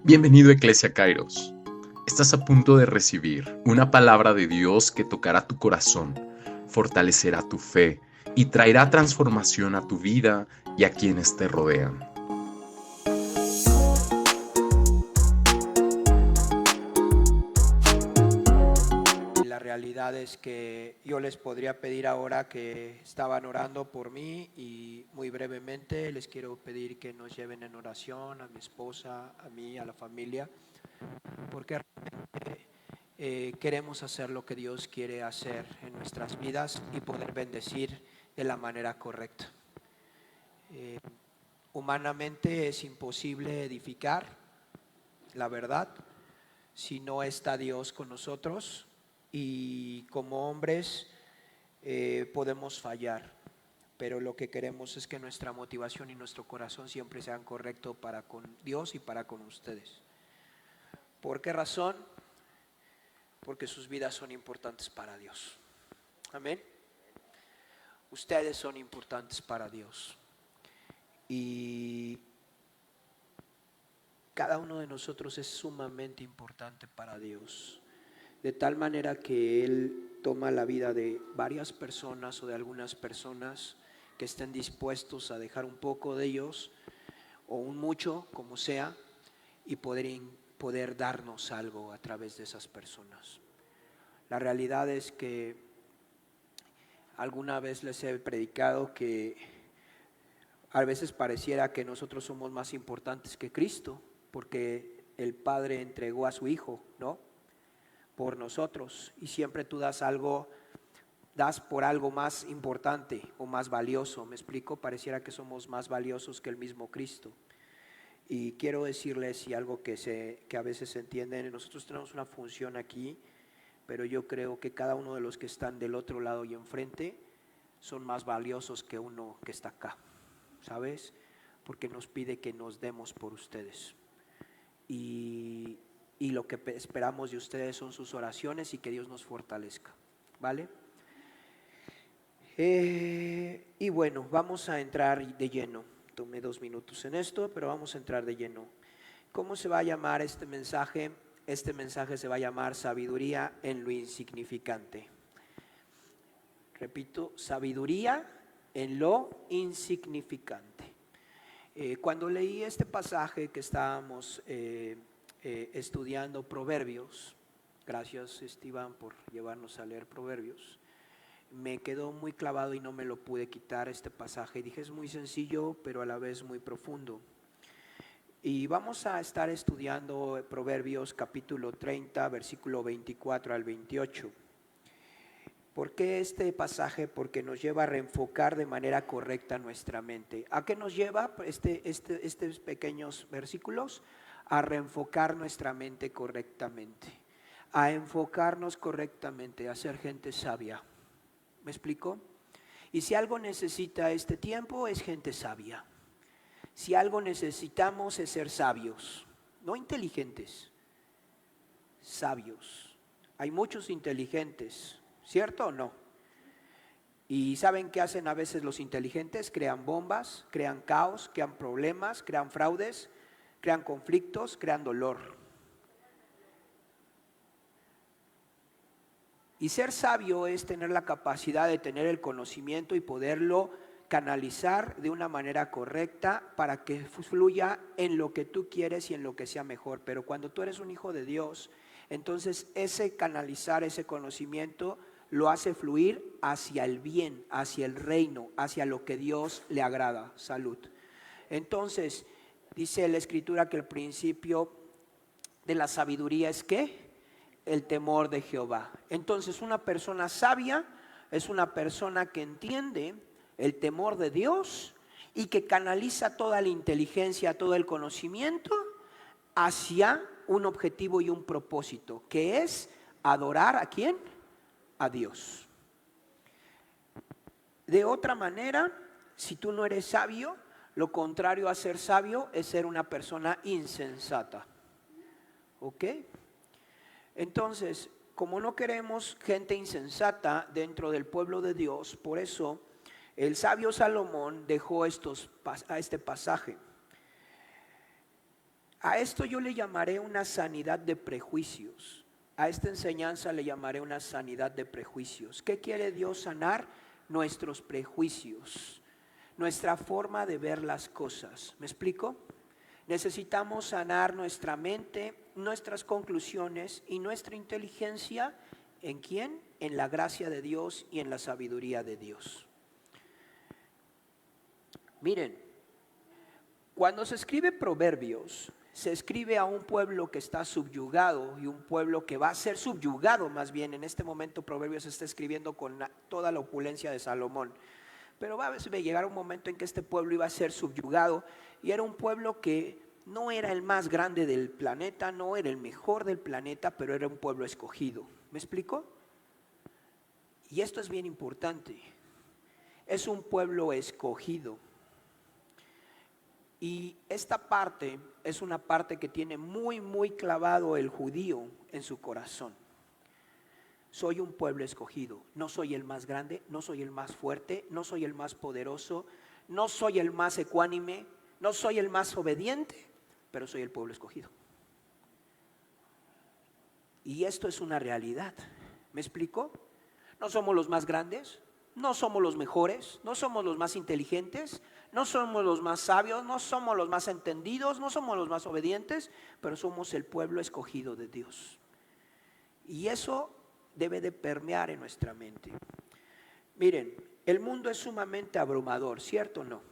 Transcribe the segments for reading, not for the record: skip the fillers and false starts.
Bienvenido a Eclesia Kairos. Estás a punto de recibir una palabra de Dios que tocará tu corazón, fortalecerá tu fe y traerá transformación a tu vida y a quienes te rodean. La realidad es que yo les podría pedir ahora que estaban orando por mí y muy brevemente les quiero pedir que nos lleven en oración a mi esposa, a mí, a la familia, porque realmente queremos hacer lo que Dios quiere hacer en nuestras vidas y poder bendecir de la manera correcta. Eh, Humanamente es imposible edificar, la verdad, si no está Dios con nosotros, y como hombres podemos fallar, pero lo que queremos es que nuestra motivación y nuestro corazón siempre sean correctos para con Dios y para con ustedes. ¿Por qué razón? Porque sus vidas son importantes para Dios. Amén. Ustedes son importantes para Dios y cada uno de nosotros es sumamente importante para Dios, de tal manera que Él toma la vida de varias personas o de algunas personas que estén dispuestos a dejar un poco de ellos o un mucho, como sea, y poder darnos algo a través de esas personas. La realidad es que alguna vez les he predicado que a veces pareciera que nosotros somos más importantes que Cristo, porque el Padre entregó a su Hijo, ¿no?, por nosotros, y siempre tú das por algo más importante o más valioso. ¿Me explico? Pareciera que somos más valiosos que el mismo Cristo. Y quiero decirles, y algo que a veces se entiende, nosotros tenemos una función aquí, pero yo creo que cada uno de los que están del otro lado y enfrente son más valiosos que uno que está acá, ¿sabes? Porque nos pide que nos demos por ustedes. Y lo que esperamos de ustedes son sus oraciones y que Dios nos fortalezca, ¿vale? Y bueno, vamos a entrar de lleno. Tomé 2 minutos en esto, pero vamos a entrar de lleno. ¿Cómo se va a llamar este mensaje? Este mensaje se va a llamar Sabiduría en lo insignificante. Repito, sabiduría en lo insignificante. Cuando leí este pasaje que estábamos estudiando, Proverbios, gracias Esteban por llevarnos a leer Proverbios, me quedó muy clavado y no me lo pude quitar este pasaje. Dije, es muy sencillo, pero a la vez muy profundo. Y vamos a estar estudiando Proverbios capítulo 30, versículo 24 al 28. ¿Por qué este pasaje? Porque nos lleva a reenfocar de manera correcta nuestra mente. ¿A qué nos lleva estos pequeños versículos? A reenfocar nuestra mente correctamente, a enfocarnos correctamente, a ser gente sabia. ¿Me explico? Y si algo necesita este tiempo es gente sabia. Si algo necesitamos es ser sabios, no inteligentes, sabios. Hay muchos inteligentes, ¿cierto o no? ¿Y saben qué hacen a veces los inteligentes? Crean bombas, crean caos, crean problemas, crean fraudes, crean conflictos, crean dolor. Y ser sabio es tener la capacidad de tener el conocimiento y poderlo canalizar de una manera correcta para que fluya en lo que tú quieres y en lo que sea mejor. Pero cuando tú eres un hijo de Dios, entonces ese canalizar, ese conocimiento lo hace fluir hacia el bien, hacia el reino, hacia lo que Dios le agrada. Salud. Entonces, dice la Escritura que el principio de la sabiduría es ¿qué? El temor de Jehová. Entonces, una persona sabia es una persona que entiende el temor de Dios y que canaliza toda la inteligencia, todo el conocimiento hacia un objetivo y un propósito, que es adorar ¿a quién? A Dios. De otra manera, si tú no eres sabio, lo contrario a ser sabio es ser una persona insensata. ¿Ok? Entonces, como no queremos gente insensata dentro del pueblo de Dios, por eso el sabio Salomón dejó este pasaje. A esto yo le llamaré una sanidad de prejuicios. A esta enseñanza le llamaré una sanidad de prejuicios. ¿Qué quiere Dios sanar? Nuestros prejuicios, nuestra forma de ver las cosas. ¿Me explico? Necesitamos sanar nuestra mente, nuestras conclusiones y nuestra inteligencia. ¿En quién? En la gracia de Dios y en la sabiduría de Dios. Miren, cuando se escribe Proverbios, se escribe a un pueblo que está subyugado y un pueblo que va a ser subyugado más bien. En este momento Proverbios se está escribiendo con toda la opulencia de Salomón. Pero va a llegar un momento en que este pueblo iba a ser subyugado y era un pueblo que no era el más grande del planeta, no era el mejor del planeta, pero era un pueblo escogido. ¿Me explico? Y esto es bien importante. Es un pueblo escogido. Y esta parte es una parte que tiene muy, muy clavado el judío en su corazón. Soy un pueblo escogido, no soy el más grande, no soy el más fuerte, no soy el más poderoso, no soy el más ecuánime, no soy el más obediente, pero soy el pueblo escogido. Y esto es una realidad. ¿Me explico? No somos los más grandes, no somos los mejores, no somos los más inteligentes, no somos los más sabios, no somos los más entendidos, no somos los más obedientes, pero somos el pueblo escogido de Dios. Y eso debe de permear en nuestra mente. Miren, el mundo es sumamente abrumador, ¿cierto o no?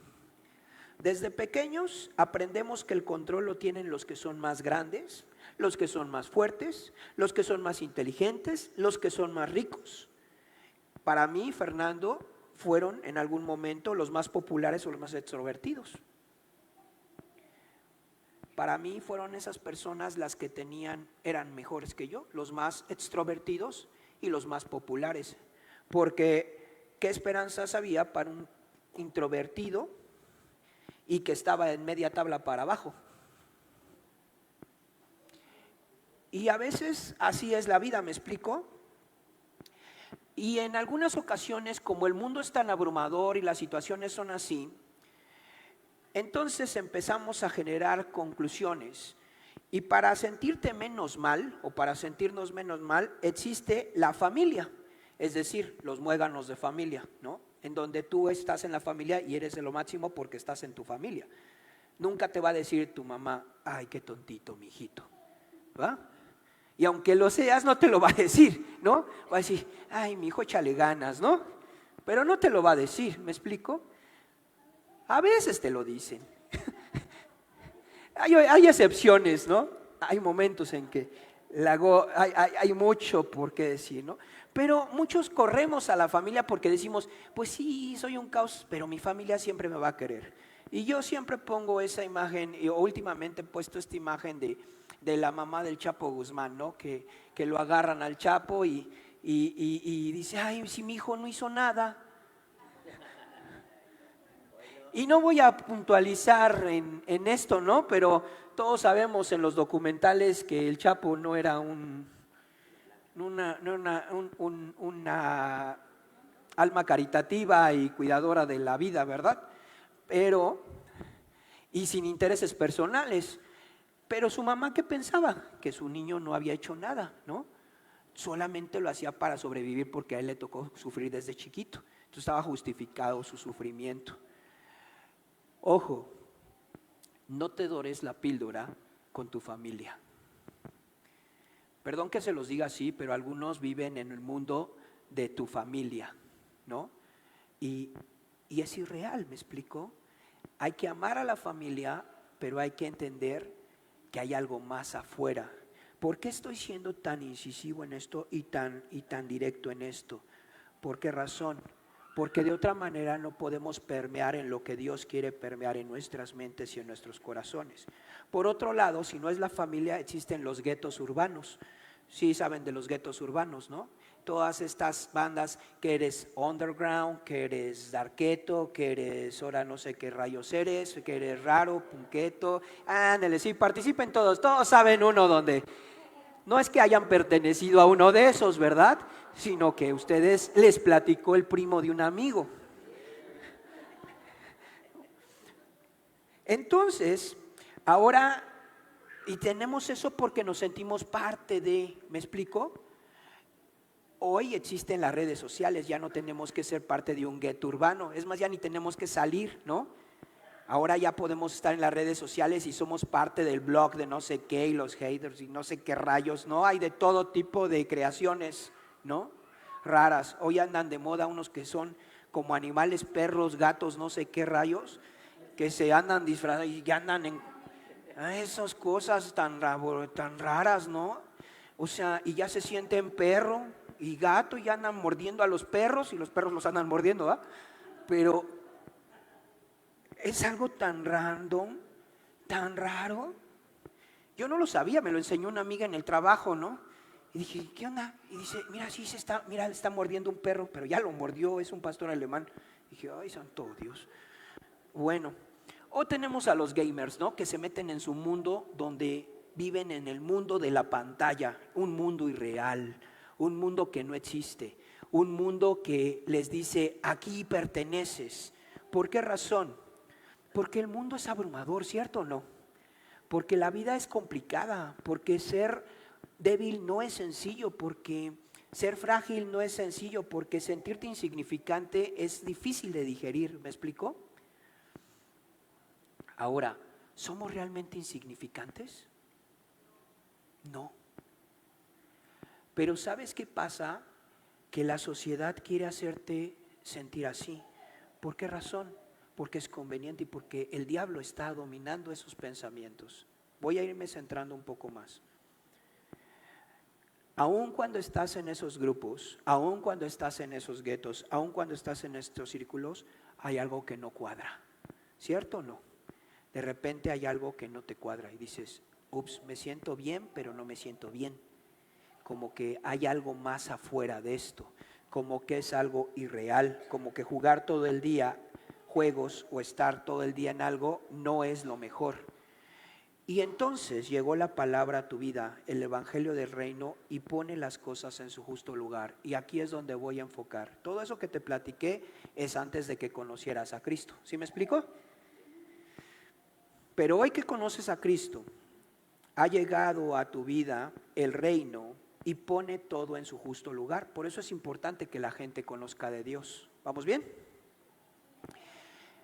Desde pequeños aprendemos que el control lo tienen los que son más grandes, los que son más fuertes, los que son más inteligentes, los que son más ricos. Para mí, Fernando, fueron en algún momento los más populares o los más extrovertidos. Para mí fueron esas personas las que eran mejores que yo, los más extrovertidos y los más populares. Porque ¿qué esperanzas había para un introvertido y que estaba en media tabla para abajo? Y a veces así es la vida, ¿me explico? Y en algunas ocasiones, como el mundo es tan abrumador y las situaciones son así, entonces empezamos a generar conclusiones. Y para sentirte menos mal o para sentirnos menos mal, existe la familia, es decir, los muéganos de familia, ¿no? En donde tú estás en la familia y eres de lo máximo porque estás en tu familia. Nunca te va a decir tu mamá, ay, qué tontito, mi hijito, ¿va? Y aunque lo seas, no te lo va a decir, ¿no? Va a decir, ay, mi hijo, échale ganas, ¿no? Pero no te lo va a decir, ¿me explico? A veces te lo dicen. Hay excepciones, ¿no? Hay momentos en que hay mucho por qué decir, ¿no? Pero muchos corremos a la familia porque decimos, pues sí, soy un caos, pero mi familia siempre me va a querer. Y yo siempre pongo esa imagen, y últimamente he puesto esta imagen de la mamá del Chapo Guzmán, ¿no? Que lo agarran al Chapo y dice, ay, si mi hijo no hizo nada. Y no voy a puntualizar en esto, ¿no? Pero todos sabemos en los documentales que el Chapo no era una alma caritativa y cuidadora de la vida, ¿verdad? Y sin intereses personales. Pero su mamá, ¿qué pensaba? Que su niño no había hecho nada, ¿no? Solamente lo hacía para sobrevivir porque a él le tocó sufrir desde chiquito. Entonces estaba justificado su sufrimiento. Ojo, no te dores la píldora con tu familia. Perdón que se los diga así, pero algunos viven en el mundo de tu familia, ¿no? Y es irreal, ¿me explico? Hay que amar a la familia, pero hay que entender que hay algo más afuera. ¿Por qué estoy siendo tan incisivo en esto y tan directo en esto? ¿Por qué razón? Porque de otra manera no podemos permear en lo que Dios quiere permear en nuestras mentes y en nuestros corazones. Por otro lado, si no es la familia, existen los guetos urbanos. Sí saben de los guetos urbanos, ¿no? Todas estas bandas que eres underground, que eres darketo, que eres ahora no sé qué rayos eres, que eres raro, punketo, ándale, sí, participen todos saben uno dónde. No es que hayan pertenecido a uno de esos, ¿verdad? Sino que ustedes les platicó el primo de un amigo. Entonces, ahora Y tenemos eso porque nos sentimos parte de, ¿me explico? Hoy existen las redes sociales, ya no tenemos que ser parte de un gueto urbano, es más, ya ni tenemos que salir, ¿no? Ahora ya podemos estar en las redes sociales y somos parte del blog de no sé qué y los haters y no sé qué rayos, ¿no? Hay de todo tipo de creaciones, ¿no? Raras. Hoy andan de moda unos que son como animales, perros, gatos, no sé qué rayos, que se andan disfrazados y que andan en esas cosas tan raras, ¿no? O sea, y ya se sienten perro y gato y andan mordiendo a los perros y los perros los andan mordiendo, ¿ah? Pero es algo tan random, tan raro. Yo no lo sabía, me lo enseñó una amiga en el trabajo, ¿no? Y dije, ¿qué onda? Y dice, mira, sí se está, mira, está mordiendo un perro, pero ya lo mordió, es un pastor alemán. Y dije, ay, santo Dios. Bueno, o tenemos a los gamers, ¿no? Que se meten en su mundo donde viven en el mundo de la pantalla, un mundo irreal, un mundo que no existe, un mundo que les dice, aquí perteneces. ¿Por qué razón? Porque el mundo es abrumador, ¿cierto o no? Porque la vida es complicada, porque ser débil no es sencillo, porque ser frágil no es sencillo, porque sentirte insignificante es difícil de digerir, ¿me explico? Ahora, ¿somos realmente insignificantes? No. Pero ¿sabes qué pasa? Que la sociedad quiere hacerte sentir así. ¿Por qué razón? Porque es conveniente y porque el diablo está dominando esos pensamientos. Voy a irme centrando un poco más. Aun cuando estás en esos grupos, aun cuando estás en esos guetos, aun cuando estás en estos círculos, hay algo que no cuadra. ¿Cierto o no? De repente hay algo que no te cuadra y dices, ups, me siento bien, pero no me siento bien. Como que hay algo más afuera de esto, como que es algo irreal, como que jugar todo el día juegos o estar todo el día en algo no es lo mejor. Y entonces llegó la palabra a tu vida, el evangelio del reino, y pone las cosas en su justo lugar. Y aquí es donde voy a enfocar. Todo eso que te platiqué es antes de que conocieras a Cristo. ¿Sí me explico? Pero hoy que conoces a Cristo, ha llegado a tu vida el reino y pone todo en su justo lugar. Por eso es importante que la gente conozca de Dios. ¿Vamos bien?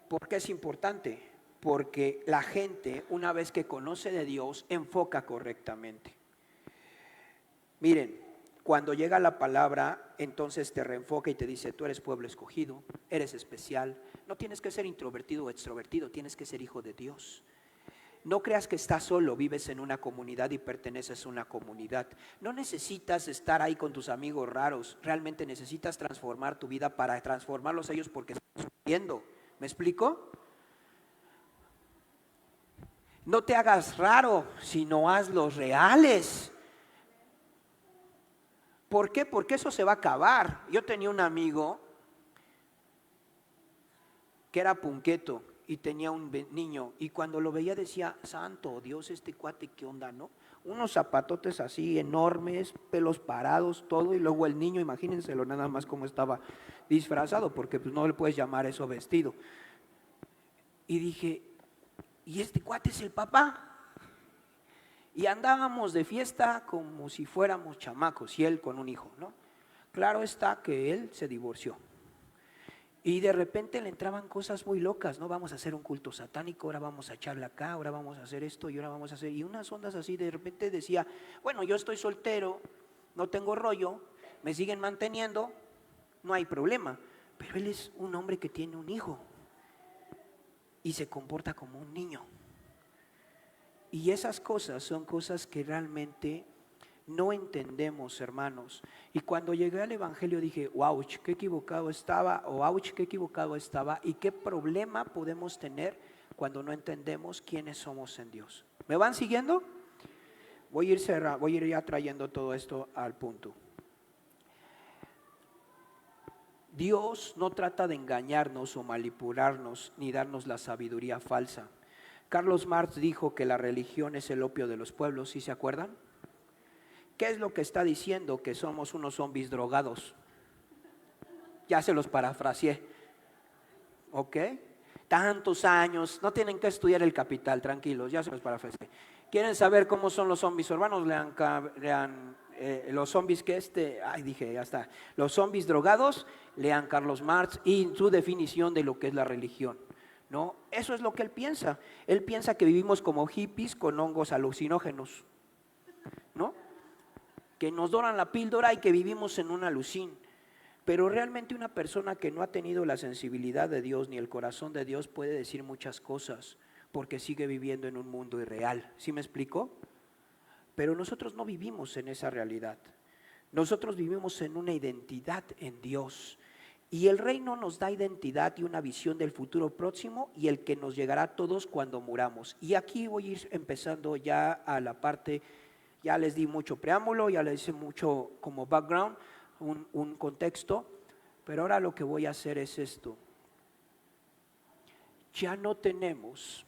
¿Por qué es importante? Porque la gente, una vez que conoce de Dios, enfoca correctamente. Miren, cuando llega la palabra, entonces te reenfoca y te dice, tú eres pueblo escogido, eres especial. No tienes que ser introvertido o extrovertido, tienes que ser hijo de Dios. No creas que estás solo, vives en una comunidad y perteneces a una comunidad. No necesitas estar ahí con tus amigos raros, realmente necesitas transformar tu vida para transformarlos a ellos porque están sufriendo. ¿Me explico? No te hagas raro, sino hazlos reales. ¿Por qué? Porque eso se va a acabar. Yo tenía un amigo que era punqueto y tenía un niño, y cuando lo veía decía, santo Dios, este cuate, ¿qué onda, no? Unos zapatotes así enormes, pelos parados, todo, y luego el niño, imagínenselo nada más cómo estaba disfrazado, porque pues no le puedes llamar eso vestido. Y dije, ¿y este cuate es el papá? Y andábamos de fiesta como si fuéramos chamacos, y él con un hijo, ¿no? Claro está que él se divorció. Y de repente le entraban cosas muy locas, ¿no? Vamos a hacer un culto satánico, ahora vamos a echarle acá, ahora vamos a hacer esto y ahora vamos a hacer... Y unas ondas así, de repente decía, bueno, yo estoy soltero, no tengo rollo, me siguen manteniendo, no hay problema. Pero él es un hombre que tiene un hijo y se comporta como un niño. Y esas cosas son cosas que realmente no entendemos, hermanos. Y cuando llegué al evangelio dije, wow, qué equivocado estaba, o ouch, qué equivocado estaba, y qué problema podemos tener cuando no entendemos quiénes somos en Dios. ¿Me van siguiendo? Voy a ir ya trayendo todo esto al punto. Dios no trata de engañarnos o manipularnos ni darnos la sabiduría falsa. Carlos Marx dijo que la religión es el opio de los pueblos, ¿sí se acuerdan? ¿Qué es lo que está diciendo? Que somos unos zombies drogados. Ya se los parafraseé. ¿Ok? Tantos años, no tienen que estudiar El Capital, tranquilos, ya se los parafraseé. ¿Quieren saber cómo son los zombies urbanos? Lean los zombies los zombies drogados, lean Carlos Marx y su definición de lo que es la religión, ¿no? Eso es lo que él piensa. Él piensa que vivimos como hippies con hongos alucinógenos, ¿no? Que nos doran la píldora y que vivimos en un alucín. Pero realmente una persona que no ha tenido la sensibilidad de Dios ni el corazón de Dios puede decir muchas cosas porque sigue viviendo en un mundo irreal. ¿Sí me explico? Pero nosotros no vivimos en esa realidad. Nosotros vivimos en una identidad en Dios. Y el reino nos da identidad y una visión del futuro próximo y el que nos llegará a todos cuando muramos. Y aquí voy a ir empezando ya a la parte, ya les di mucho preámbulo, ya les hice mucho como background, un contexto, pero ahora lo que voy a hacer es esto. Ya no tenemos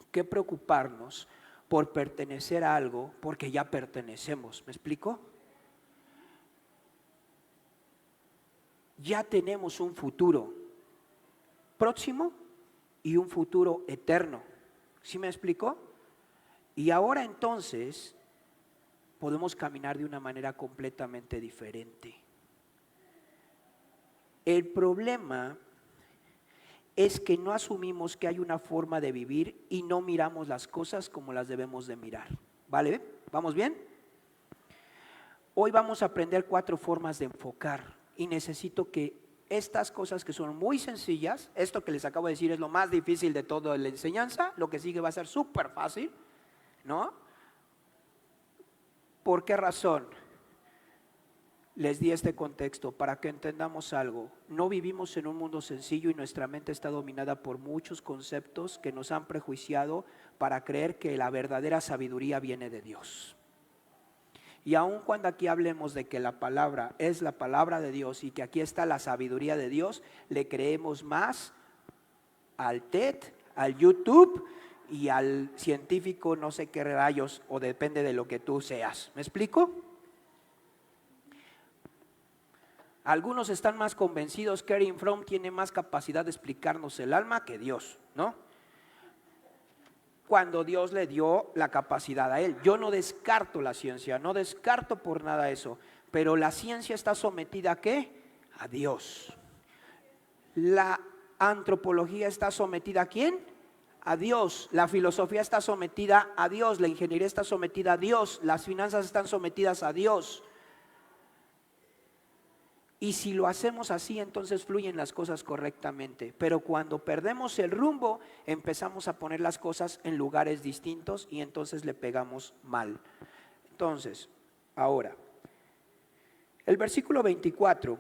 que preocuparnos por pertenecer a algo, porque ya pertenecemos. ¿Me explico? Ya tenemos un futuro próximo y un futuro eterno. ¿Sí me explico? Y ahora entonces podemos caminar de una manera completamente diferente. El problema es que no asumimos que hay una forma de vivir y no miramos las cosas como las debemos de mirar. ¿Vale? ¿Vamos bien? Hoy vamos a aprender 4 formas de enfocar y necesito que estas cosas que son muy sencillas, esto que les acabo de decir es lo más difícil de toda la enseñanza, lo que sigue va a ser súper fácil, ¿no? ¿Por qué razón? Les di este contexto para que entendamos algo. No vivimos en un mundo sencillo y nuestra mente está dominada por muchos conceptos que nos han prejuiciado para creer que la verdadera sabiduría viene de Dios. Y aun cuando aquí hablemos de que la palabra es la palabra de Dios y que aquí está la sabiduría de Dios, le creemos más al TED, al YouTube y al científico no sé qué rayos, o depende de lo que tú seas. ¿Me explico? Algunos están más convencidos que Erich Fromm tiene más capacidad de explicarnos el alma que Dios, ¿no? Cuando Dios le dio la capacidad a él. Yo no descarto la ciencia, no descarto por nada eso, pero la ciencia está sometida ¿a qué? A Dios. La antropología está sometida ¿a quién? A Dios. La filosofía está sometida a Dios, la ingeniería está sometida a Dios, las finanzas están sometidas a Dios. Y si lo hacemos así, entonces fluyen las cosas correctamente. Pero cuando perdemos el rumbo, empezamos a poner las cosas en lugares distintos y entonces le pegamos mal. Entonces, ahora, el versículo 24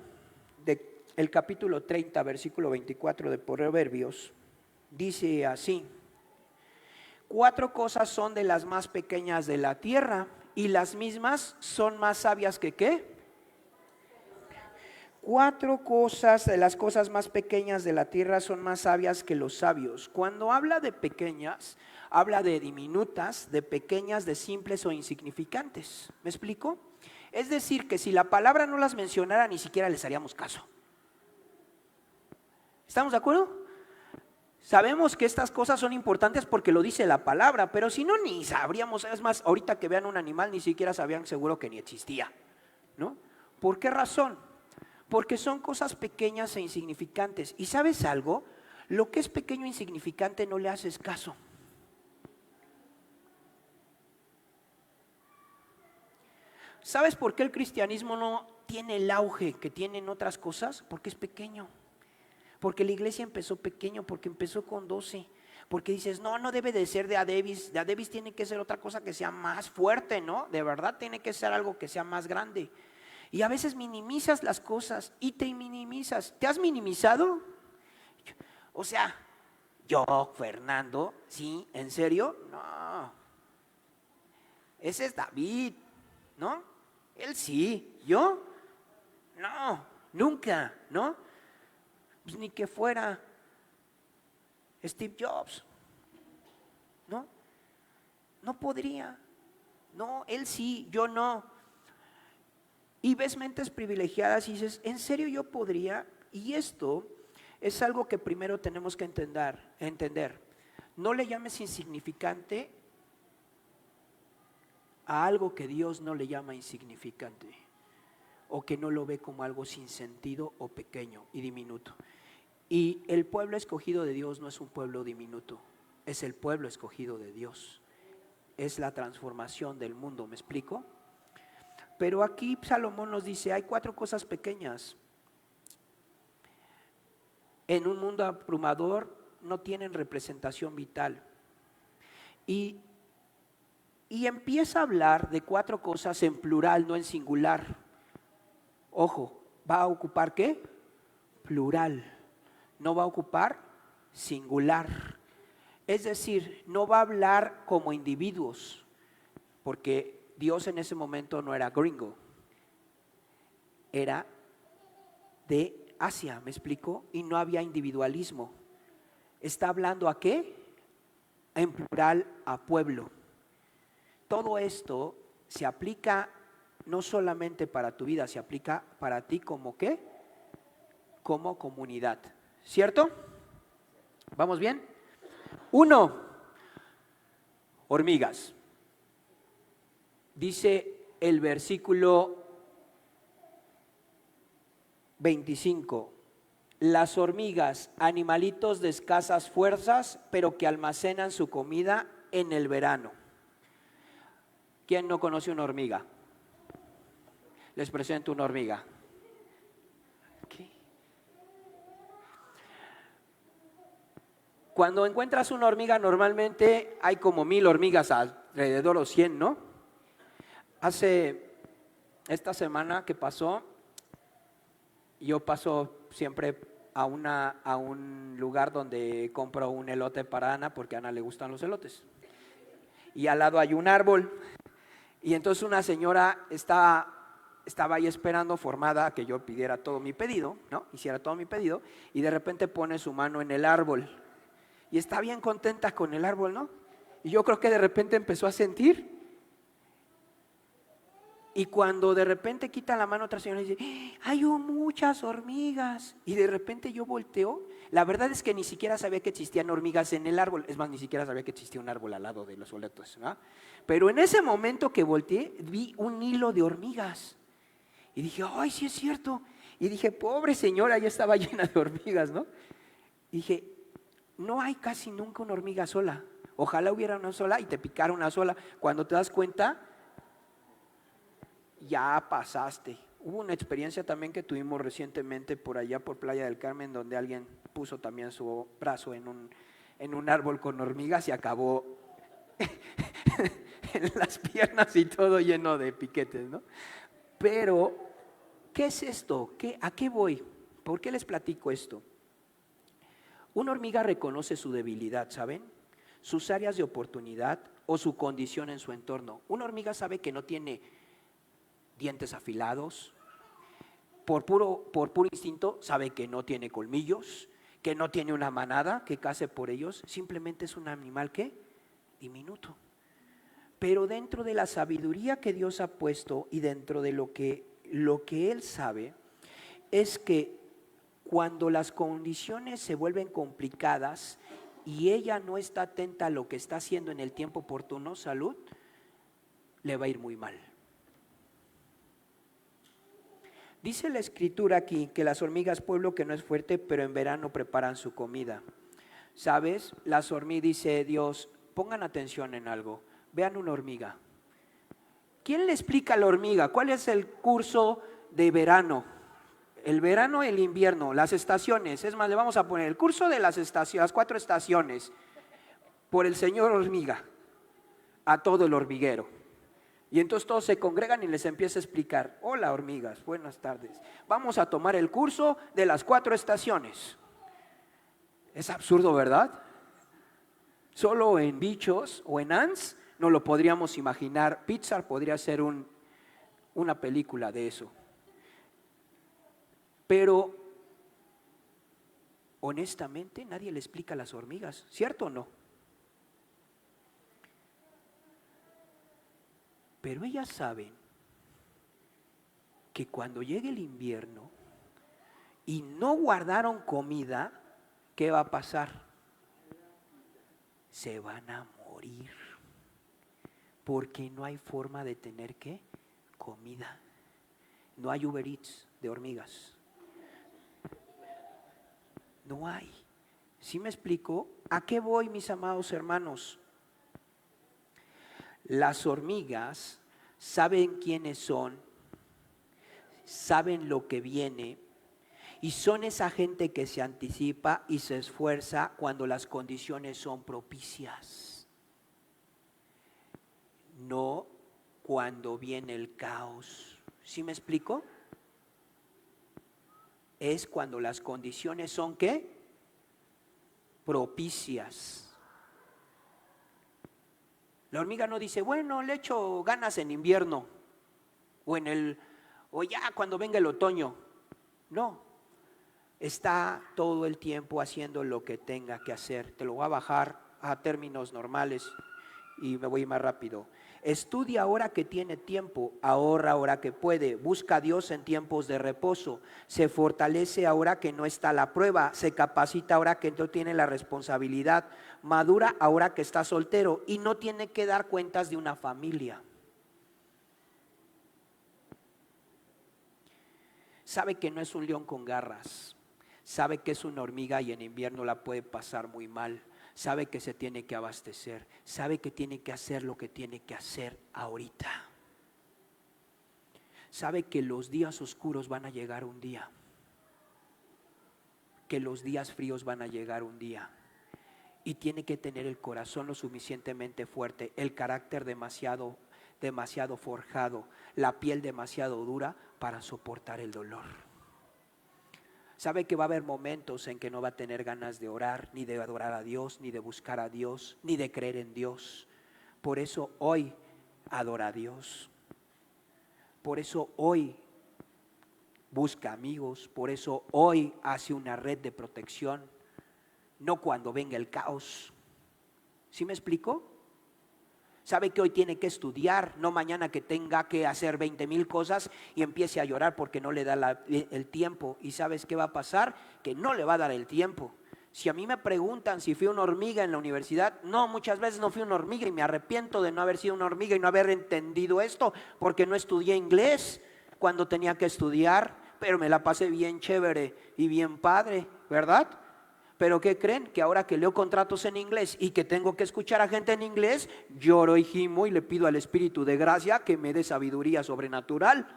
del capítulo 30, versículo 24 de Proverbios, dice así: 4 cosas son de las más pequeñas de la tierra y las mismas son más sabias que ¿qué? 4 cosas de las cosas más pequeñas de la tierra son más sabias que los sabios. Cuando habla de pequeñas, habla de diminutas, de pequeñas, de simples o insignificantes. ¿Me explico? Es decir, que si la palabra no las mencionara, ni siquiera les haríamos caso. ¿Estamos de acuerdo? Sabemos que estas cosas son importantes porque lo dice la palabra, pero si no, ni sabríamos. Es más, ahorita que vean un animal, ni siquiera sabían seguro que ni existía, ¿no? ¿Por qué razón? Porque son cosas pequeñas e insignificantes. ¿Y sabes algo? Lo que es pequeño e insignificante no le haces caso. ¿Sabes por qué el cristianismo no tiene el auge que tienen otras cosas? Porque es pequeño. Porque la iglesia empezó pequeño, porque empezó con 12. Porque dices, no debe de ser de a Davis. De a Davis tiene que ser otra cosa que sea más fuerte, ¿no? De verdad tiene que ser algo que sea más grande. Y a veces minimizas las cosas y te minimizas. ¿Te has minimizado? O sea, yo, Fernando, ¿sí? ¿En serio? No. Ese es David, ¿no? Él sí. ¿Yo? No, nunca, ¿no? Pues ni que fuera Steve Jobs, ¿no? No podría. No, él sí, yo no. Y ves mentes privilegiadas y dices, ¿en serio yo podría? Y esto es algo que primero tenemos que entender. No le llames insignificante a algo que Dios no le llama insignificante o que no lo ve como algo sin sentido o pequeño y diminuto. Y el pueblo escogido de Dios no es un pueblo diminuto, es el pueblo escogido de Dios. Es la transformación del mundo, ¿me explico? Pero aquí Salomón nos dice, hay 4 cosas pequeñas. En un mundo abrumador no tienen representación vital. Y empieza a hablar de 4 cosas en plural, no en singular. Ojo, ¿va a ocupar qué? Plural. No va a ocupar singular. Es decir, no va a hablar como individuos, porque Dios en ese momento no era gringo, era de Asia, ¿me explico? Y no había individualismo. ¿Está hablando a qué? En plural, a pueblo. Todo esto se aplica no solamente para tu vida, se aplica para ti como ¿qué? Como comunidad, ¿cierto? ¿Vamos bien? 1, hormigas. Dice el versículo 25, las hormigas, animalitos de escasas fuerzas, pero que almacenan su comida en el verano. ¿Quién no conoce una hormiga? Les presento una hormiga. ¿Qué? Cuando encuentras una hormiga, normalmente hay como 1000 hormigas alrededor o 100, ¿no? Esta semana que pasó, yo paso siempre a un lugar donde compro un elote para Ana, porque a Ana le gustan los elotes. Y al lado hay un árbol. Y entonces una señora estaba ahí esperando, formada a que yo pidiera todo mi pedido, ¿no? Hiciera todo mi pedido, y de repente pone su mano en el árbol. Y está bien contenta con el árbol, ¿no? Y yo creo que de repente empezó a sentir. Y cuando de repente quita la mano otra señora y dice, hay muchas hormigas. Y de repente yo volteo. La verdad es que ni siquiera sabía que existían hormigas en el árbol. Es más, ni siquiera sabía que existía un árbol al lado de los elotes, ¿no? Pero en ese momento que volteé, vi un hilo de hormigas. Y dije, ay, sí es cierto. Y dije, pobre señora, ya estaba llena de hormigas, ¿no? Y dije, no hay casi nunca una hormiga sola. Ojalá hubiera una sola y te picara una sola. Cuando te das cuenta, ya pasaste. Hubo una experiencia también que tuvimos recientemente por allá, por Playa del Carmen, donde alguien puso también su brazo en un árbol con hormigas y acabó en las piernas y todo lleno de piquetes, ¿no? Pero, ¿qué es esto? ¿A qué voy? ¿Por qué les platico esto? Una hormiga reconoce su debilidad, ¿saben? Sus áreas de oportunidad o su condición en su entorno. Una hormiga sabe que no tiene dientes afilados, por puro instinto sabe que no tiene colmillos, que no tiene una manada que case por ellos, simplemente es un animal ¿qué? Diminuto. Pero dentro de la sabiduría que Dios ha puesto y dentro de lo que Él sabe, es que cuando las condiciones se vuelven complicadas y ella no está atenta a lo que está haciendo en el tiempo oportuno, salud, le va a ir muy mal. Dice la escritura aquí que las hormigas, pueblo que no es fuerte, pero en verano preparan su comida. ¿Sabes? Las hormigas, dice Dios, pongan atención en algo, vean una hormiga. ¿Quién le explica a la hormiga? ¿Cuál es el curso de verano? El verano, el invierno, las estaciones. Es más, le vamos a poner el curso de las 4 estaciones por el señor hormiga a todo el hormiguero. Y entonces todos se congregan y les empieza a explicar, hola hormigas, buenas tardes, vamos a tomar el curso de las 4 estaciones. Es absurdo, ¿verdad? Solo en bichos o en ants no lo podríamos imaginar. Pixar podría ser una película de eso. Pero honestamente nadie le explica a las hormigas, ¿cierto o no? Pero ellas saben que cuando llegue el invierno y no guardaron comida, ¿qué va a pasar? Se van a morir. Porque no hay forma de tener ¿qué? Comida. No hay Uber Eats de hormigas. No hay. ¿Sí me explico? ¿A qué voy, mis amados hermanos? Las hormigas saben quiénes son, saben lo que viene y son esa gente que se anticipa y se esfuerza cuando las condiciones son propicias. No cuando viene el caos. ¿Sí me explico? Es cuando las condiciones son ¿qué? Propicias. La hormiga no dice, bueno, le echo ganas en invierno o ya cuando venga el otoño. No, está todo el tiempo haciendo lo que tenga que hacer. Te lo voy a bajar a términos normales y me voy más rápido. Estudia ahora que tiene tiempo, ahorra ahora que puede, busca a Dios en tiempos de reposo, se fortalece ahora que no está la prueba, se capacita ahora que no tiene la responsabilidad, madura ahora que está soltero y no tiene que dar cuentas de una familia. Sabe que no es un león con garras, sabe que es una hormiga y en invierno la puede pasar muy mal. Sabe que se tiene que abastecer, sabe que tiene que hacer lo que tiene que hacer ahorita. Sabe que los días oscuros van a llegar un día, que los días fríos van a llegar un día. Y tiene que tener el corazón lo suficientemente fuerte, el carácter demasiado forjado, la piel demasiado dura para soportar el dolor. Sabe que va a haber momentos en que no va a tener ganas de orar, ni de adorar a Dios, ni de buscar a Dios, ni de creer en Dios. Por eso hoy adora a Dios. Por eso hoy busca amigos. Por eso hoy hace una red de protección. No cuando venga el caos. ¿Sí me explico? Sabe que hoy tiene que estudiar, no mañana que tenga que hacer 20,000 cosas y empiece a llorar porque no le da el tiempo. ¿Y sabes qué va a pasar? Que no le va a dar el tiempo. Si a mí me preguntan si fui una hormiga en la universidad, no, muchas veces no fui una hormiga y me arrepiento de no haber sido una hormiga y no haber entendido esto porque no estudié inglés cuando tenía que estudiar, pero me la pasé bien chévere y bien padre, ¿verdad? Pero ¿qué creen? Que ahora que leo contratos en inglés y que tengo que escuchar a gente en inglés, lloro y gimo y le pido al Espíritu de gracia que me dé sabiduría sobrenatural.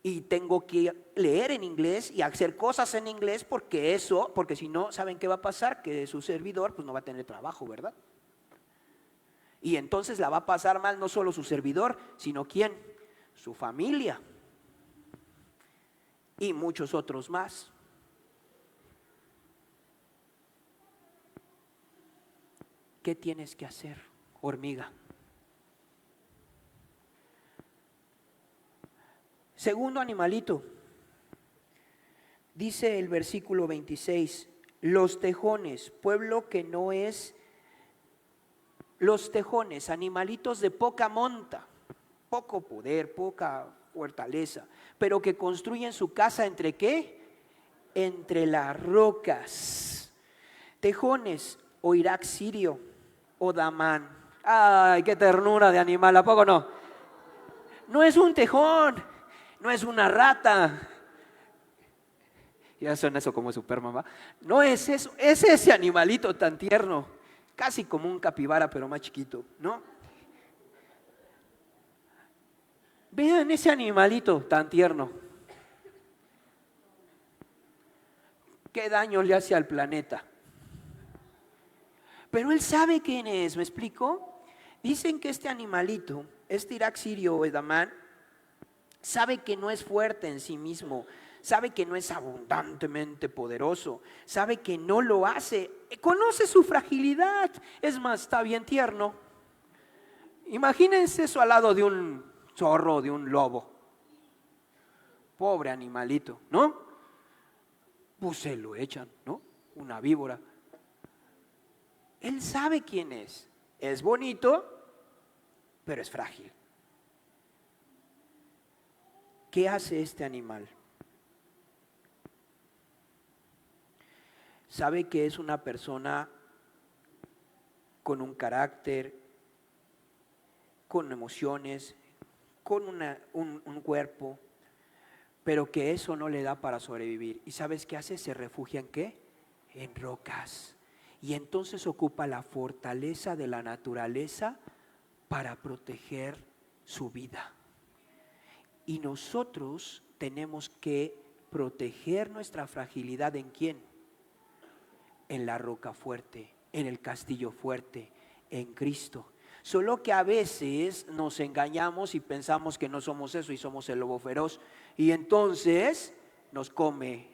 Y tengo que leer en inglés y hacer cosas en inglés porque si no, ¿saben qué va a pasar? Que su servidor pues no va a tener trabajo, ¿verdad? Y entonces la va a pasar mal no solo su servidor, sino ¿quién? Su familia y muchos otros más. ¿Qué tienes que hacer, hormiga? Segundo animalito, dice el versículo 26, los tejones, pueblo que no es, los tejones, animalitos de poca monta, poco poder, poca fortaleza, pero que construyen su casa ¿entre qué? Entre las rocas. Tejones o Irak sirio o damán. Ay, qué ternura de animal, ¿a poco no? No es un tejón, no es una rata. Ya suena eso como Superman, ¿va? No es eso, es ese animalito tan tierno, casi como un capibara pero más chiquito, ¿no? Vean ese animalito tan tierno. ¿Qué daño le hace al planeta? Pero él sabe quién es, ¿me explico? Dicen que este animalito, este Irak sirio o damán, sabe que no es fuerte en sí mismo, sabe que no es abundantemente poderoso, sabe que no lo hace, conoce su fragilidad, es más, está bien tierno. Imagínense eso al lado de un zorro, de un lobo. Pobre animalito, ¿no? Pues se lo echan, ¿no? Una víbora. Él sabe quién es bonito, pero es frágil. ¿Qué hace este animal? Sabe que es una persona con un carácter, con emociones, con un cuerpo, pero que eso no le da para sobrevivir. ¿Y sabes qué hace? Se refugia ¿en qué? En rocas. Y entonces ocupa la fortaleza de la naturaleza para proteger su vida. Y nosotros tenemos que proteger nuestra fragilidad ¿en quién? En la roca fuerte, en el castillo fuerte, en Cristo. Solo que a veces nos engañamos y pensamos que no somos eso y somos el lobo feroz. Y entonces nos come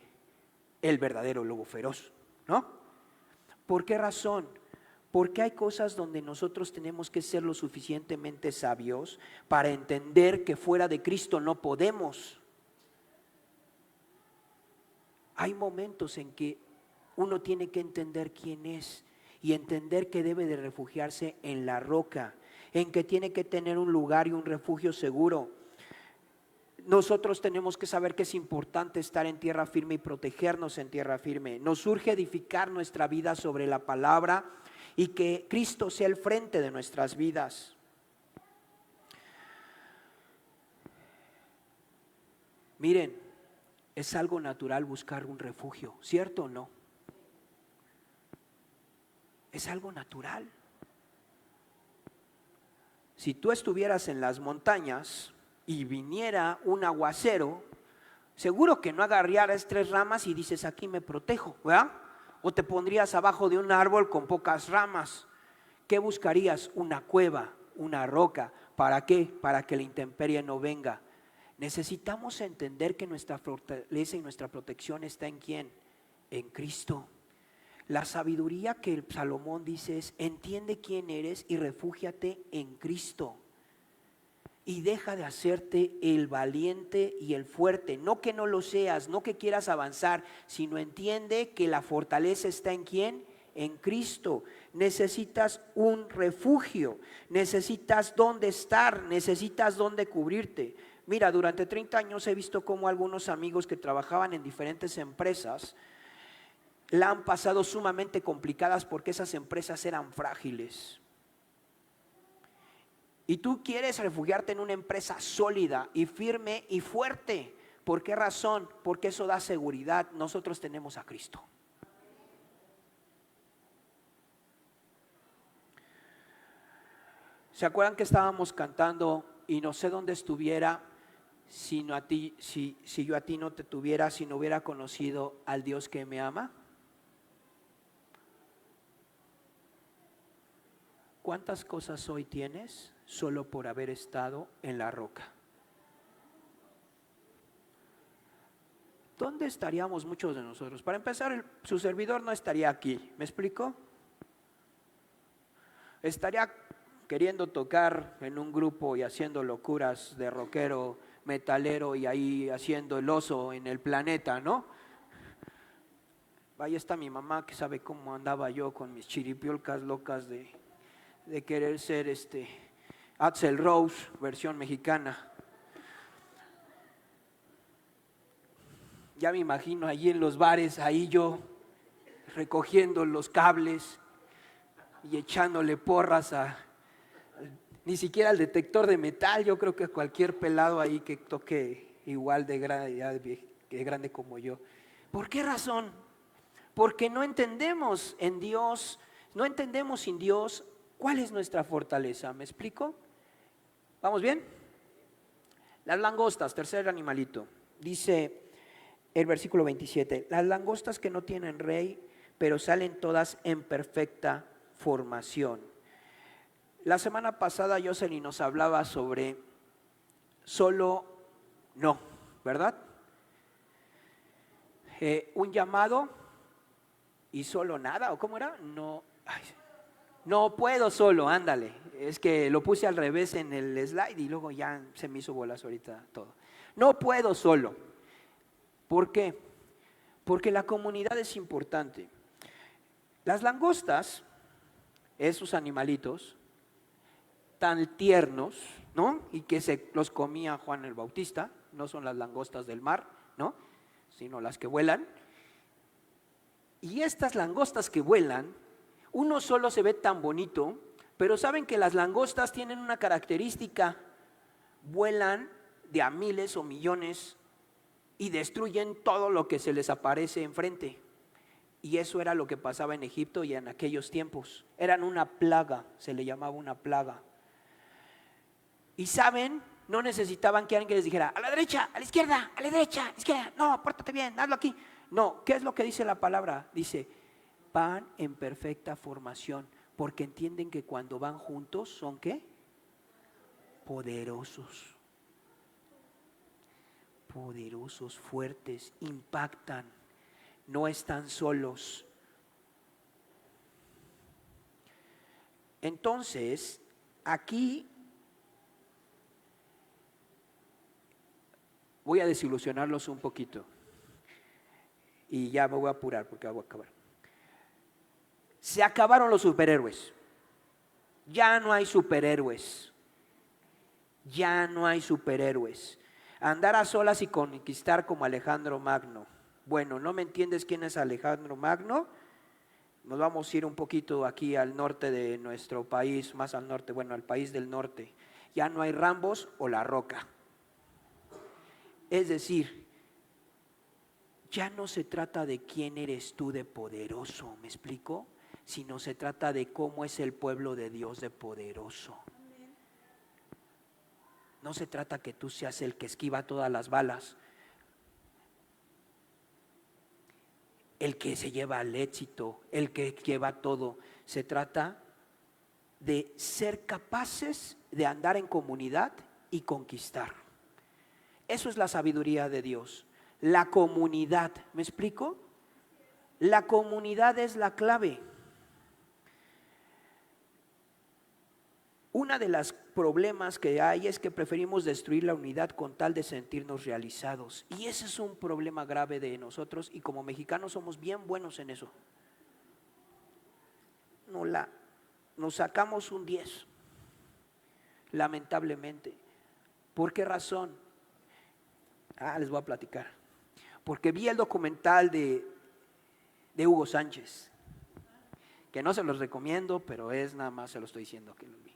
el verdadero lobo feroz, ¿no? ¿Por qué razón? Porque hay cosas donde nosotros tenemos que ser lo suficientemente sabios para entender que fuera de Cristo no podemos. Hay momentos en que uno tiene que entender quién es y entender que debe de refugiarse en la roca, en que tiene que tener un lugar y un refugio seguro. Nosotros tenemos que saber que es importante estar en tierra firme y protegernos en tierra firme. Nos urge edificar nuestra vida sobre la palabra y que Cristo sea el frente de nuestras vidas. Miren, es algo natural buscar un refugio, ¿cierto o no? Es algo natural. Si tú estuvieras en las montañas y viniera un aguacero, seguro que no agarrarías 3 ramas y dices aquí me protejo, ¿verdad? O te pondrías abajo de un árbol con pocas ramas. ¿Qué buscarías? Una cueva, una roca. ¿Para qué? Para que la intemperie no venga. Necesitamos entender que nuestra fortaleza y nuestra protección está ¿en quién? En Cristo. La sabiduría que el Salomón dice es: entiende quién eres y refúgiate en Cristo. Y deja de hacerte el valiente y el fuerte. No que no lo seas, no que quieras avanzar, sino entiende que la fortaleza está ¿en quién? En Cristo. Necesitas un refugio, necesitas dónde estar, necesitas dónde cubrirte. Mira, durante 30 años he visto cómo algunos amigos que trabajaban en diferentes empresas la han pasado sumamente complicadas porque esas empresas eran frágiles. Y tú quieres refugiarte en una empresa sólida y firme y fuerte. ¿Por qué razón? Porque eso da seguridad. Nosotros tenemos a Cristo. ¿Se acuerdan que estábamos cantando y no sé dónde estuviera si yo a ti no te tuviera, si no hubiera conocido al Dios que me ama? ¿Cuántas cosas hoy tienes solo por haber estado en la roca? ¿Dónde estaríamos muchos de nosotros? Para empezar, su servidor no estaría aquí, ¿me explico? Estaría queriendo tocar en un grupo y haciendo locuras de rockero, metalero y ahí haciendo el oso en el planeta, ¿no? Ahí está mi mamá que sabe cómo andaba yo con mis chiripiolcas locas de querer ser Axl Rose, versión mexicana. Ya me imagino allí en los bares, ahí yo recogiendo los cables y echándole porras ni siquiera al detector de metal. Yo creo que cualquier pelado ahí que toque igual de grande como yo. ¿Por qué razón? Porque no entendemos en Dios, no entendemos sin Dios cuál es nuestra fortaleza. ¿Me explico? ¿Vamos bien? Las langostas, tercer animalito. Dice el versículo 27, las langostas que no tienen rey, pero salen todas en perfecta formación. La semana pasada Jocelyn nos hablaba sobre solo no, ¿verdad? Un llamado y solo nada, ¿o cómo era? No puedo solo, ándale. Es que lo puse al revés en el slide y luego ya se me hizo bolas ahorita todo. No puedo solo. ¿Por qué? Porque la comunidad es importante. Las langostas, esos animalitos tan tiernos, ¿no? Y que se los comía Juan el Bautista, no son las langostas del mar, ¿no? Sino las que vuelan. Y estas langostas que vuelan Uno solo se ve tan bonito, pero saben que las langostas tienen una característica: vuelan de a miles o millones y destruyen todo lo que se les aparece enfrente. Y eso era lo que pasaba en Egipto y en aquellos tiempos. Eran una plaga, se le llamaba una plaga. Y saben, no necesitaban que alguien les dijera: a la derecha, a la izquierda, a la derecha, a la izquierda, no, pórtate bien, hazlo aquí. No, ¿qué es lo que dice la palabra? Dice: van en perfecta formación, porque entienden que cuando van juntos son ¿qué? Poderosos. Poderosos, fuertes, impactan, no están solos. Entonces, aquí voy a desilusionarlos un poquito y ya me voy a apurar porque voy a acabar. Se acabaron los superhéroes. Ya no hay superhéroes. Ya no hay superhéroes. Andar a solas y conquistar como Alejandro Magno. Bueno, ¿no me entiendes quién es Alejandro Magno? Nos vamos a ir un poquito aquí al norte de nuestro país, más al norte, bueno, al país del norte. Ya no hay Rambos o La Roca. Es decir, ya no se trata de quién eres tú de poderoso, ¿me explico? Sino se trata de cómo es el pueblo de Dios de poderoso. No se trata que tú seas el que esquiva todas las balas, el que se lleva al éxito, el que lleva todo. Se trata de ser capaces de andar en comunidad y conquistar. Eso es la sabiduría de Dios. La comunidad, ¿me explico? La comunidad es la clave. Una de los problemas que hay es que preferimos destruir la unidad con tal de sentirnos realizados. Y ese es un problema grave de nosotros, y como mexicanos somos bien buenos en eso. Nos sacamos un 10, lamentablemente. ¿Por qué razón? Les voy a platicar. Porque vi el documental de Hugo Sánchez, que no se los recomiendo, pero es nada más, se lo estoy diciendo que lo vi.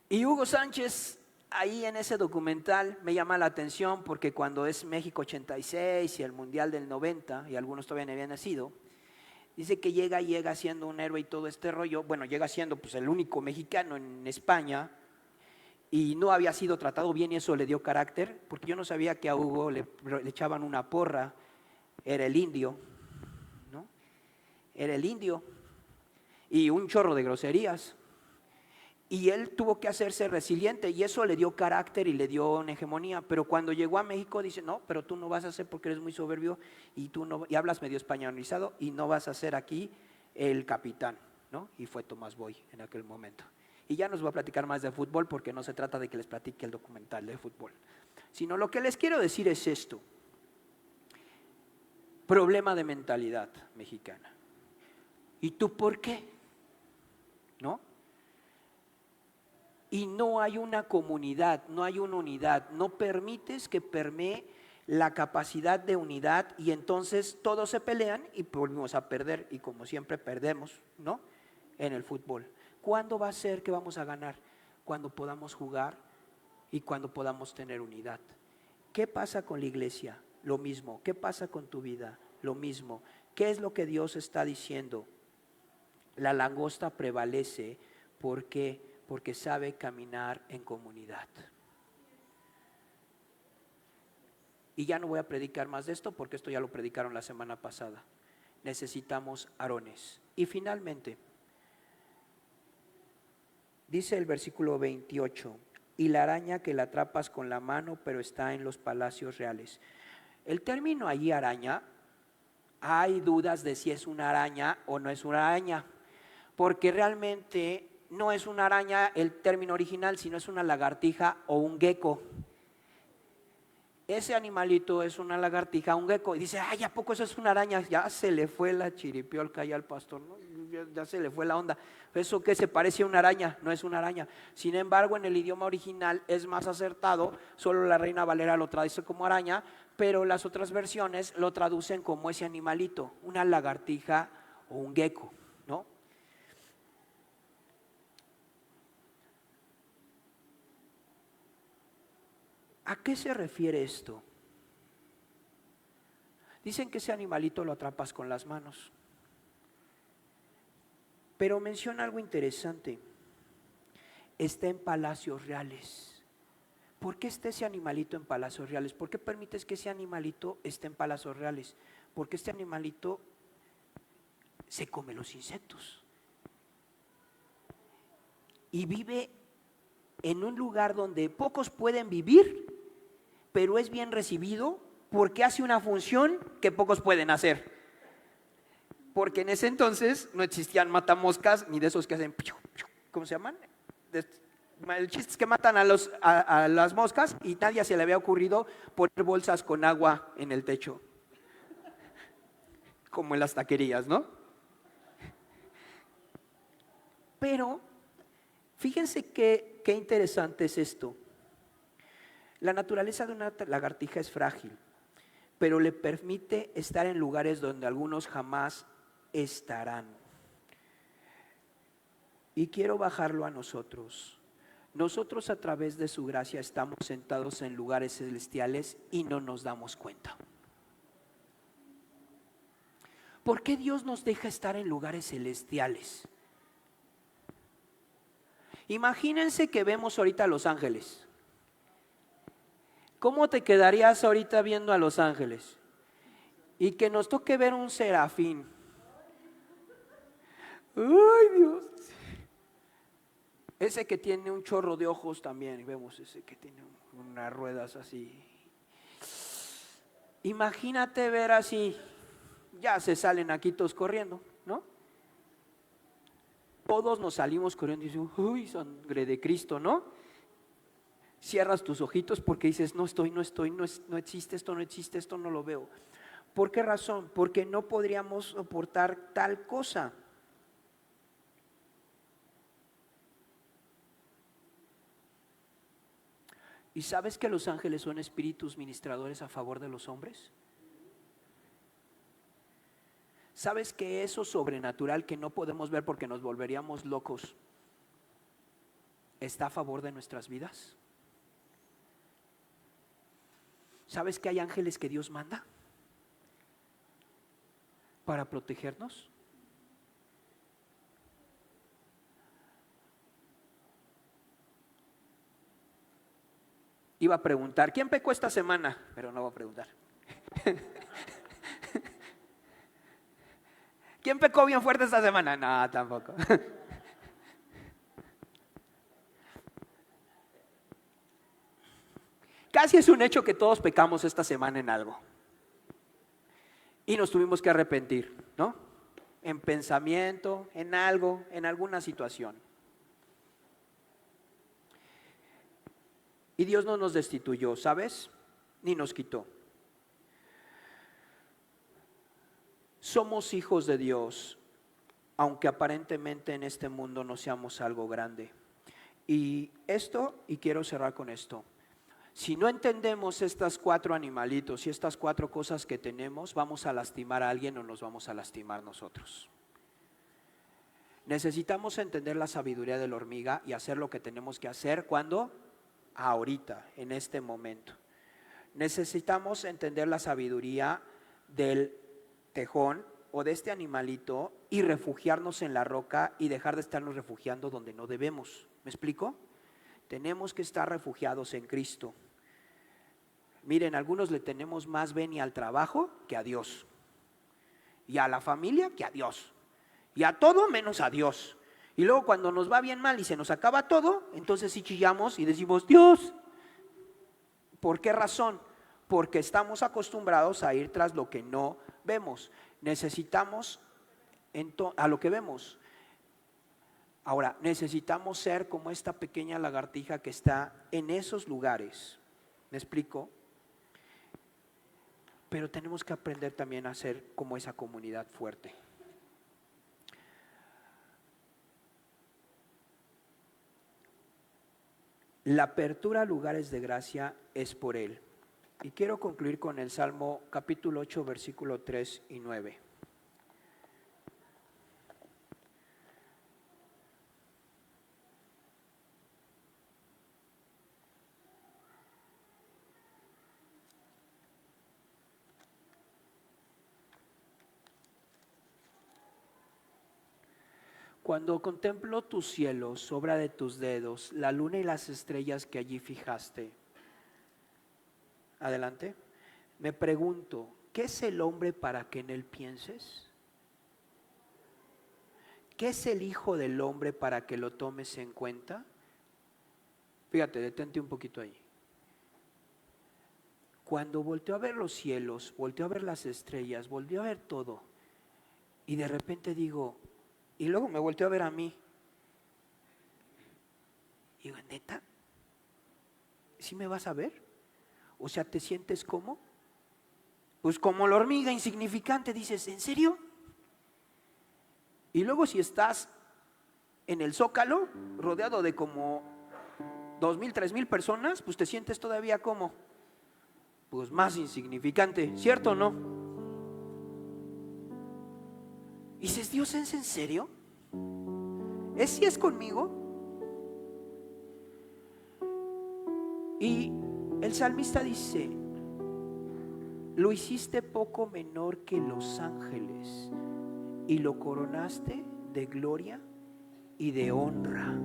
Y Hugo Sánchez, ahí en ese documental, me llama la atención porque cuando es México 86 y el Mundial del 90, y algunos todavía no habían nacido, dice que llega siendo un héroe y todo este rollo. Bueno, llega siendo pues el único mexicano en España, y no había sido tratado bien, y eso le dio carácter, porque yo no sabía que a Hugo le echaban una porra, era el indio, ¿no? Era el indio, y un chorro de groserías. Y él tuvo que hacerse resiliente, y eso le dio carácter y le dio una hegemonía. Pero cuando llegó a México dice: no, pero tú no vas a ser, porque eres muy soberbio y tú no, y hablas medio españolizado, y no vas a ser aquí el capitán, ¿no? Y fue Tomás Boy en aquel momento. Y ya nos va a platicar más de fútbol, porque no se trata de que les platique el documental de fútbol, sino lo que les quiero decir es esto: problema de mentalidad mexicana. ¿Y tú por qué? ¿No? Y no hay una comunidad, no hay una unidad, no permites que permee la capacidad de unidad, y entonces todos se pelean y volvemos a perder, y como siempre perdemos, ¿no? En el fútbol. ¿Cuándo va a ser que vamos a ganar? Cuando podamos jugar y cuando podamos tener unidad. ¿Qué pasa con la iglesia? Lo mismo. ¿Qué pasa con tu vida? Lo mismo. ¿Qué es lo que Dios está diciendo? La langosta prevalece porque sabe caminar en comunidad. Y ya no voy a predicar más de esto, porque esto ya lo predicaron la semana pasada. Necesitamos Aarones. Y finalmente, dice el versículo 28, y la araña que la atrapas con la mano, pero está en los palacios reales. El término allí, araña, hay dudas de si es una araña o no es una araña, porque realmente no es una araña el término original, sino es una lagartija o un gecko. Ese animalito es una lagartija, un gecko. Y dice: ay, ¿a poco eso es una araña? Ya se le fue la chiripiolca ya al pastor, ¿no? Ya se le fue la onda. Eso que se parece a una araña, no es una araña. Sin embargo, en el idioma original es más acertado. Solo la Reina Valera lo traduce como araña, pero las otras versiones lo traducen como ese animalito, una lagartija o un gecko, ¿no? ¿A qué se refiere esto? Dicen que ese animalito lo atrapas con las manos, pero menciona algo interesante. Está en palacios reales. ¿Por qué está ese animalito en palacios reales? ¿Por qué permites que ese animalito esté en palacios reales? Porque este animalito se come los insectos y vive en un lugar donde pocos pueden vivir, pero es bien recibido porque hace una función que pocos pueden hacer. Porque en ese entonces no existían matamoscas ni de esos que hacen, ¿cómo se llaman? El chiste es que matan a las moscas y nadie se le había ocurrido poner bolsas con agua en el techo, como en las taquerías, ¿no? Pero fíjense qué interesante es esto. La naturaleza de una lagartija es frágil, pero le permite estar en lugares donde algunos jamás estarán. Y quiero bajarlo a nosotros. Nosotros a través de su gracia estamos sentados en lugares celestiales y no nos damos cuenta. ¿Por qué Dios nos deja estar en lugares celestiales? Imagínense que vemos ahorita a Los Ángeles. ¿Cómo te quedarías ahorita viendo a Los Ángeles? Y que nos toque ver un serafín. ¡Ay, Dios! Ese que tiene un chorro de ojos también, y vemos ese que tiene unas ruedas así. Imagínate ver así, ya se salen aquí todos corriendo, ¿no? Todos nos salimos corriendo y decimos, ¡uy, sangre de Cristo!, ¿no? Cierras tus ojitos porque dices, no existe esto, no lo veo. ¿Por qué razón? Porque no podríamos soportar tal cosa. ¿Y sabes que los ángeles son espíritus ministradores a favor de los hombres? ¿Sabes que eso sobrenatural que no podemos ver porque nos volveríamos locos está a favor de nuestras vidas? ¿Sabes que hay ángeles que Dios manda para protegernos? Iba a preguntar, ¿quién pecó esta semana? Pero no voy a preguntar. ¿Quién pecó bien fuerte esta semana? No, tampoco. Casi es un hecho que todos pecamos esta semana en algo. Y nos tuvimos que arrepentir, ¿no? En pensamiento, en algo, en alguna situación. Y Dios no nos destituyó, ¿sabes? Ni nos quitó. Somos hijos de Dios, aunque aparentemente en este mundo no seamos algo grande. Y quiero cerrar con esto. Si no entendemos estas 4 animalitos y estas 4 cosas que tenemos, vamos a lastimar a alguien o nos vamos a lastimar nosotros. Necesitamos entender la sabiduría de la hormiga y hacer lo que tenemos que hacer. ¿Cuándo? Ahorita, en este momento. Necesitamos entender la sabiduría del tejón o de este animalito y refugiarnos en la roca y dejar de estarnos refugiando donde no debemos. ¿Me explico? Tenemos que estar refugiados en Cristo. Miren, algunos le tenemos más venia al trabajo que a Dios, y a la familia que a Dios, y a todo menos a Dios. Y luego cuando nos va bien mal y se nos acaba todo, entonces sí chillamos y decimos, Dios. ¿Por qué razón? Porque estamos acostumbrados a ir tras lo que no vemos. Necesitamos a lo que vemos. Ahora, necesitamos ser como esta pequeña lagartija que está en esos lugares. ¿Me explico? Pero tenemos que aprender también a ser como esa comunidad fuerte. La apertura a lugares de gracia es por Él. Y quiero concluir con el Salmo capítulo 8, versículo 3 y 9. Cuando contemplo tus cielos, obra de tus dedos, la luna y las estrellas que allí fijaste. Adelante. Me pregunto, ¿qué es el hombre para que en él pienses? ¿Qué es el hijo del hombre para que lo tomes en cuenta? Fíjate, detente un poquito ahí. Cuando volteo a ver los cielos, volteo a ver las estrellas, volteo a ver todo, y de repente digo, y luego me volteo a ver a mí, y digo, ¿neta? ¿Sí me vas a ver? O sea, ¿te sientes como? Pues como la hormiga insignificante, dices, ¿en serio? Y luego si estás en el Zócalo, rodeado de como 2,000, 3,000 personas, pues te sientes todavía como, pues más insignificante, ¿cierto o no? Y dices, Dios, ¿es en serio? ¿Es si es conmigo? Y el salmista dice, lo hiciste poco menor que los ángeles y lo coronaste de gloria y de honra.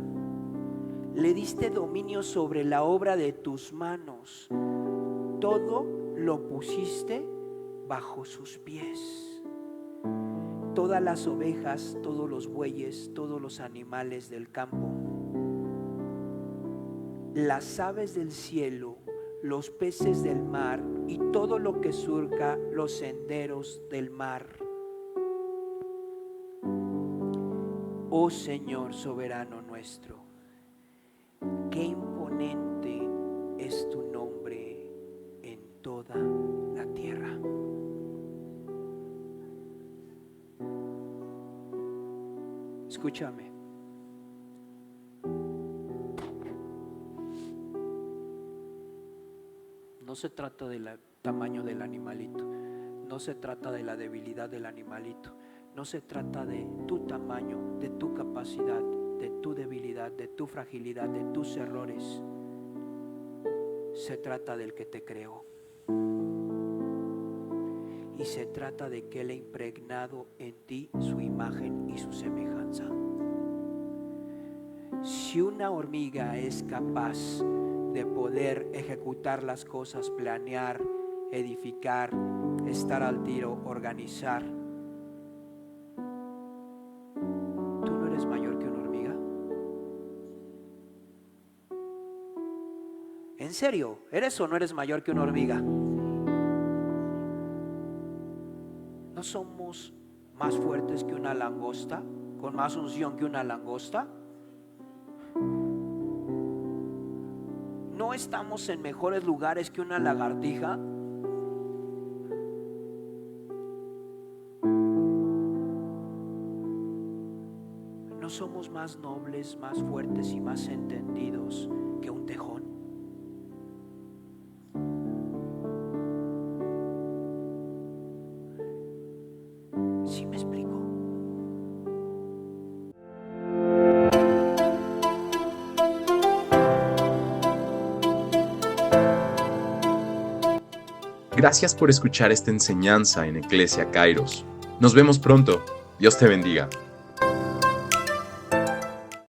Le diste dominio sobre la obra de tus manos. Todo lo pusiste bajo sus pies. Todas las ovejas, todos los bueyes, todos los animales del campo, las aves del cielo, los peces del mar y todo lo que surca los senderos del mar. Oh Señor soberano nuestro, qué imponente es tu nombre en toda la tierra. Escúchame. No se trata del tamaño del animalito, no se trata de la debilidad del animalito, no se trata de tu tamaño, de tu capacidad, de tu debilidad, de tu fragilidad, de tus errores. Se trata del que te creó. Y se trata de que Él ha impregnado en ti su imagen y su semejanza. Si una hormiga es capaz de poder ejecutar las cosas, planear, edificar, estar al tiro, organizar, ¿tú no eres mayor que una hormiga? ¿En serio? ¿Eres o no eres mayor que una hormiga? ¿No somos más fuertes que una langosta? ¿Con más unción que una langosta? ¿No estamos en mejores lugares que una lagartija? ¿No somos más nobles, más fuertes y más entendidos que un tejón? ¿Sí me explico? Gracias por escuchar esta enseñanza en Iglesia Kairos. Nos vemos pronto. Dios te bendiga.